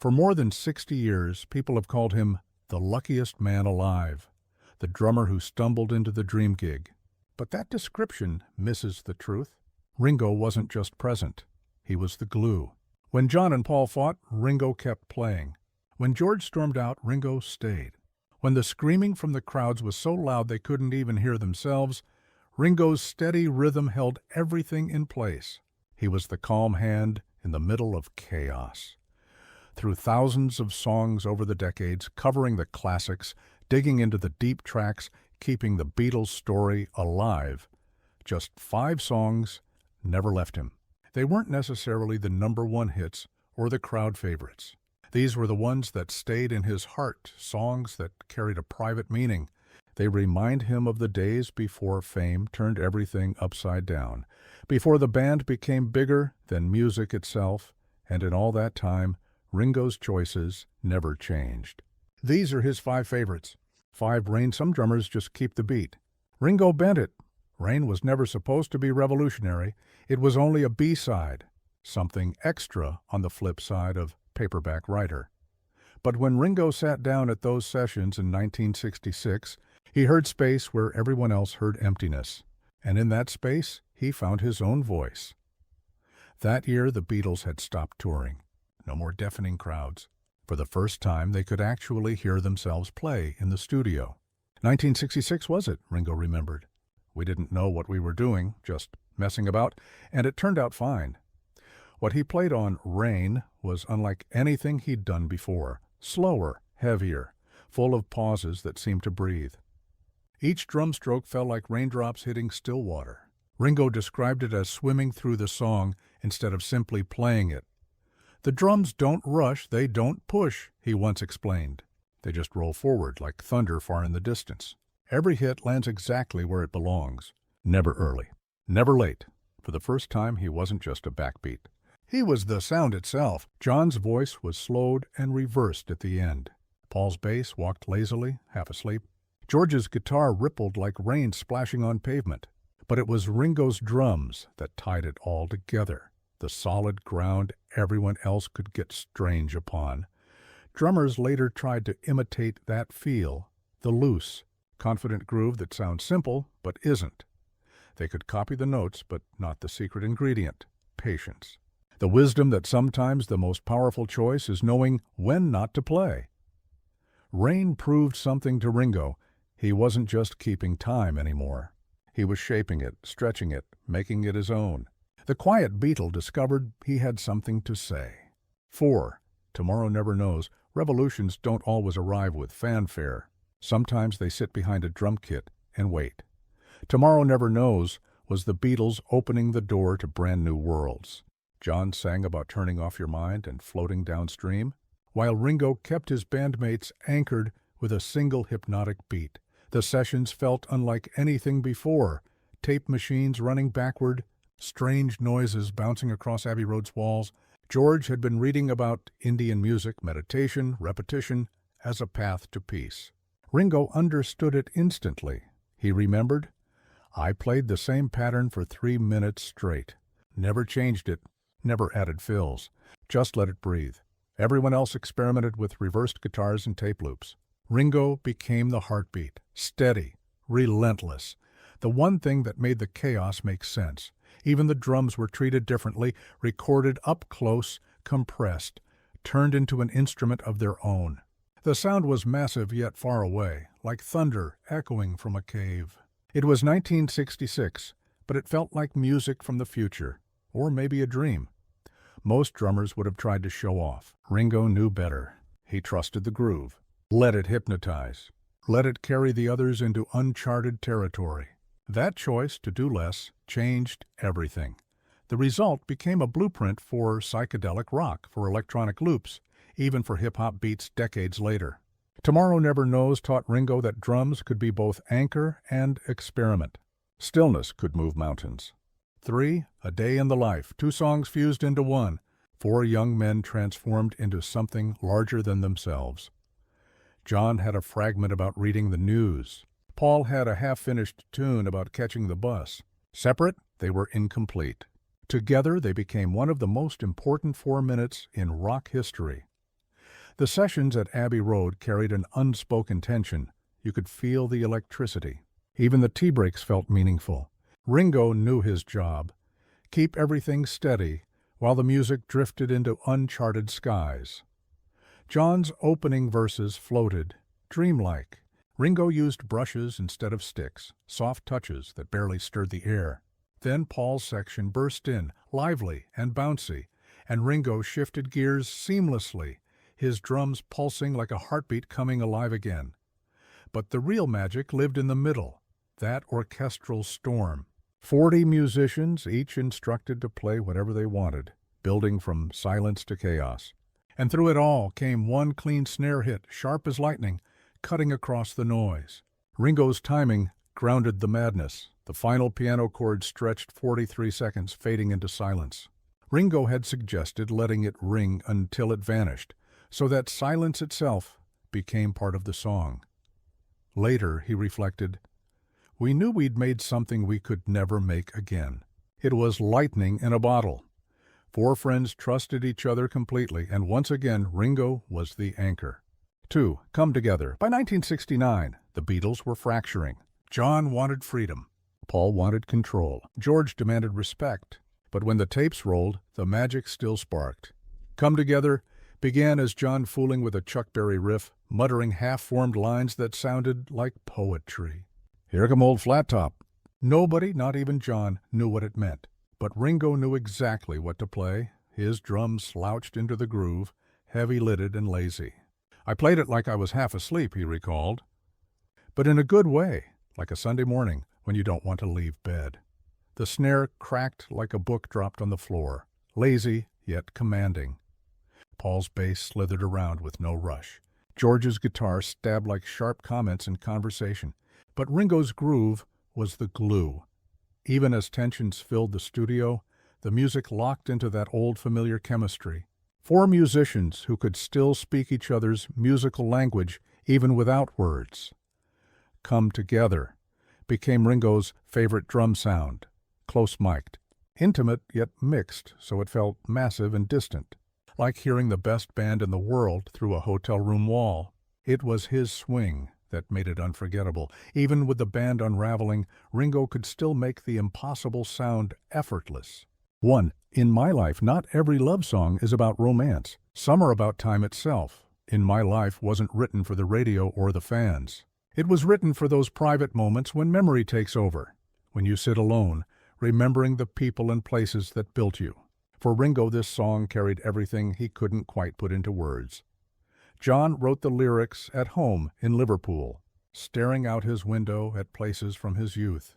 For more than 60 years, people have called him the luckiest man alive, the drummer who stumbled into the dream gig. But that description misses the truth. Ringo wasn't just present. He was the glue. When John and Paul fought, Ringo kept playing. When George stormed out, Ringo stayed. When the screaming from the crowds was so loud they couldn't even hear themselves, Ringo's steady rhythm held everything in place. He was the calm hand in the middle of chaos. Through thousands of songs over the decades, covering the classics, digging into the deep tracks, keeping the Beatles story alive, just 5 songs never left him. They weren't necessarily the #1 hits or the crowd favorites. These were the ones that stayed in his heart, songs that carried a private meaning. They remind him of the days before fame turned everything upside down, before the band became bigger than music itself, and in all that time, Ringo's choices never changed. These are his 5 favorites. 5 Rain. Some drummers just keep the beat. Ringo bent it. Rain was never supposed to be revolutionary. It was only a B-side, something extra on the flip side of Paperback Writer. But when Ringo sat down at those sessions in 1966, he heard space where everyone else heard emptiness. And in that space, he found his own voice. That year, the Beatles had stopped touring. No more deafening crowds. For the first time, they could actually hear themselves play in the studio. 1966 was it, Ringo remembered. We didn't know what we were doing, just messing about, and it turned out fine. What he played on Rain was unlike anything he'd done before. Slower, heavier, full of pauses that seemed to breathe. Each drum stroke felt like raindrops hitting still water. Ringo described it as swimming through the song instead of simply playing it. The drums don't rush, they don't push, he once explained. They just roll forward like thunder far in the distance. Every hit lands exactly where it belongs. Never early, never late. For the first time, he wasn't just a backbeat. He was the sound itself. John's voice was slowed and reversed at the end. Paul's bass walked lazily, half asleep. George's guitar rippled like rain splashing on pavement. But it was Ringo's drums that tied it all together. The solid ground everyone else could get strange upon. Drummers later tried to imitate that feel, the loose, confident groove that sounds simple but isn't. They could copy the notes but not the secret ingredient, patience. The wisdom that sometimes the most powerful choice is knowing when not to play. Rain proved something to Ringo. He wasn't just keeping time anymore. He was shaping it, stretching it, making it his own. The quiet Beatle discovered he had something to say. 4. Tomorrow Never Knows. Revolutions don't always arrive with fanfare. Sometimes they sit behind a drum kit and wait. Tomorrow Never Knows was the Beatles opening the door to brand new worlds. John sang about turning off your mind and floating downstream, while Ringo kept his bandmates anchored with a single hypnotic beat. The sessions felt unlike anything before. Tape machines running backward, strange noises bouncing across Abbey Road's walls. George had been reading about Indian music, meditation, repetition, as a path to peace. Ringo understood it instantly. He remembered, I played the same pattern for 3 minutes straight. Never changed it, never added fills. Just let it breathe. Everyone else experimented with reversed guitars and tape loops. Ringo became the heartbeat, steady, relentless. The one thing that made the chaos make sense. Even the drums were treated differently, recorded up close, compressed, turned into an instrument of their own. The sound was massive yet far away, like thunder echoing from a cave. It was 1966, but it felt like music from the future, or maybe a dream. Most drummers would have tried to show off. Ringo knew better. He trusted the groove. Let it hypnotize. Let it carry the others into uncharted territory. That choice to do less changed everything. The result became a blueprint for psychedelic rock, for electronic loops, even for hip-hop beats decades later. Tomorrow Never Knows taught Ringo that drums could be both anchor and experiment. Stillness could move mountains. 3. A Day in the Life. 2 songs fused into one. 4 young men transformed into something larger than themselves. John had a fragment about reading the news. Paul had a half-finished tune about catching the bus. Separate, they were incomplete. Together, they became one of the most important 4 minutes in rock history. The sessions at Abbey Road carried an unspoken tension. You could feel the electricity. Even the tea breaks felt meaningful. Ringo knew his job. Keep everything steady while the music drifted into uncharted skies. John's opening verses floated, dreamlike. Ringo used brushes instead of sticks, soft touches that barely stirred the air. Then Paul's section burst in, lively and bouncy, and Ringo shifted gears seamlessly, his drums pulsing like a heartbeat coming alive again. But the real magic lived in the middle, that orchestral storm. 40 musicians, each instructed to play whatever they wanted, building from silence to chaos. And through it all came one clean snare hit, sharp as lightning, cutting across the noise. Ringo's timing grounded the madness. The final piano chord stretched 43 seconds, fading into silence. Ringo had suggested letting it ring until it vanished, so that silence itself became part of the song. Later, he reflected, "We knew we'd made something we could never make again. It was lightning in a bottle." 4 friends trusted each other completely, and once again Ringo was the anchor. 2. Come Together. By 1969, the Beatles were fracturing. John wanted freedom. Paul wanted control. George demanded respect. But when the tapes rolled, the magic still sparked. Come Together began as John fooling with a Chuck Berry riff, muttering half-formed lines that sounded like poetry. "Here come old Flat Top." Nobody, not even John, knew what it meant. But Ringo knew exactly what to play. His drums slouched into the groove, heavy-lidded and lazy. "I played it like I was half asleep," he recalled. But in a good way, like a Sunday morning when you don't want to leave bed. The snare cracked like a book dropped on the floor, lazy yet commanding. Paul's bass slithered around with no rush. George's guitar stabbed like sharp comments in conversation. But Ringo's groove was the glue. Even as tensions filled the studio, the music locked into that old familiar chemistry. 4 musicians who could still speak each other's musical language even without words. Come Together became Ringo's favorite drum sound, close-mic'd, intimate yet mixed so it felt massive and distant, like hearing the best band in the world through a hotel room wall. It was his swing that made it unforgettable. Even with the band unraveling, Ringo could still make the impossible sound effortless. 1. In My Life, not every love song is about romance. Some are about time itself. In My Life wasn't written for the radio or the fans. It was written for those private moments when memory takes over, when you sit alone, remembering the people and places that built you. For Ringo, this song carried everything he couldn't quite put into words. John wrote the lyrics at home in Liverpool, staring out his window at places from his youth.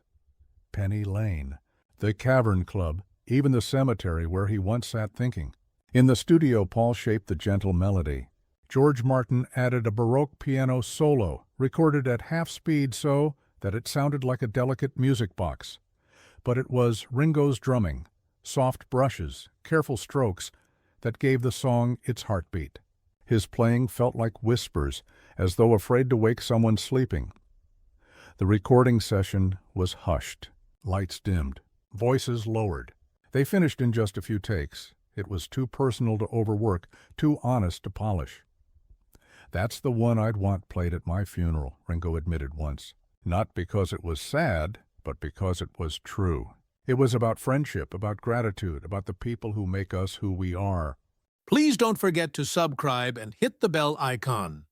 Penny Lane, the Cavern Club, even the cemetery where he once sat thinking. In the studio, Paul shaped the gentle melody. George Martin added a Baroque piano solo, recorded at half speed so that it sounded like a delicate music box. But it was Ringo's drumming, soft brushes, careful strokes, that gave the song its heartbeat. His playing felt like whispers, as though afraid to wake someone sleeping. The recording session was hushed, lights dimmed, voices lowered. They finished in just a few takes. It was too personal to overwork, too honest to polish. "That's the one I'd want played at my funeral," Ringo admitted once. Not because it was sad, but because it was true. It was about friendship, about gratitude, about the people who make us who we are. Please don't forget to subscribe and hit the bell icon.